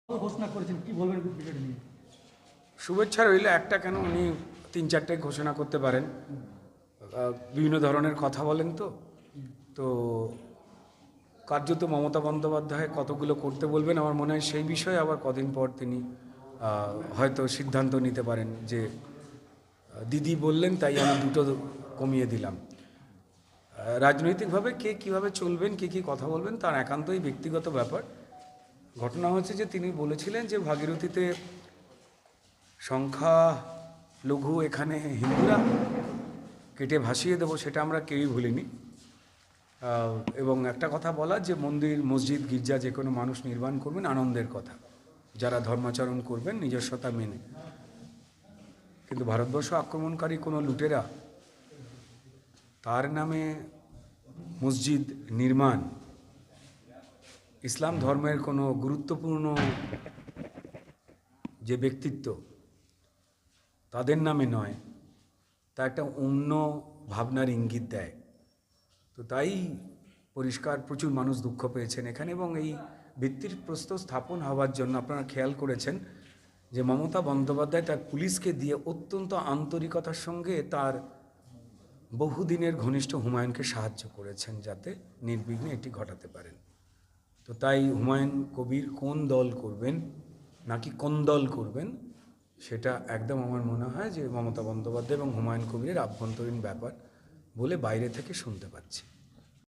ঘোষণা করেছেন, কি বলবেন বিষয়টা নিয়ে? শুভেচ্ছা রইল একটা কেন, উনি ৩-৪টে ঘোষণা করতে পারেন। বিভিন্ন ধরনের কথা বলেন তো তো কার্যত মমতা বন্দ্যোপাধ্যায় কতগুলো করতে বলবেন আমার মনে হয় সেই বিষয়ে আবার কদিন পর তিনি হয়তো সিদ্ধান্ত নিতে পারেন যে দিদি বললেন তাই আমি দুটো কমিয়ে দিলাম। রাজনৈতিকভাবে কে কীভাবে চলবেন, কে কী কথা বলবেন তার একান্তই ব্যক্তিগত ব্যাপার। ঘটনা হচ্ছে যে তিনি বলেছিলেন যে ভাগীরথীতে সংখ্যা লঘু এখানে হিন্দুরা কেটে ভাসিয়ে দেবো, সেটা আমরা কেউই ভুলিনি। এবং একটা কথা বলা যে মন্দির মসজিদ গির্জা যে কোনো মানুষ নির্মাণ করবেন আনন্দের কথা, যারা ধর্মাচরণ করবেন নিজস্বতা মেনে। কিন্তু ভারতবর্ষ আক্রমণকারী কোনো লুটেরা তার নামে মসজিদ নির্মাণ ইসলাম ধর্মের কোনো গুরুত্বপূর্ণ যে ব্যক্তিত্ব তাদের নামে নয়, তা একটা অন্য ভাবনার ইঙ্গিত দেয়। তো তাই পরিষ্কার প্রচুর মানুষ দুঃখ পেয়েছেন এখানে, এবং এই ভিত্তির প্রস্তর স্থাপন হওয়ার জন্য আপনারা খেয়াল করেছেন যে মমতা বন্দ্যোপাধ্যায় তার পুলিশকে দিয়ে অত্যন্ত আন্তরিকতার সঙ্গে তার বহুদিনের ঘনিষ্ঠ হুমায়ুনকে সাহায্য করেছেন যাতে নির্বিঘ্নে এটি ঘটাতে পারেন। তো তাই হুমায়ুন কবির কোন দল করবেন নাকি কোন দল করবেন সেটা একদম আমার মনে হয় যে মমতা বন্দ্যোপাধ্যায় এবং হুমায়ুন কবিরের আভ্যন্তরীণ ব্যাপার বলে বাইরে থেকে শুনতে পাচ্ছি।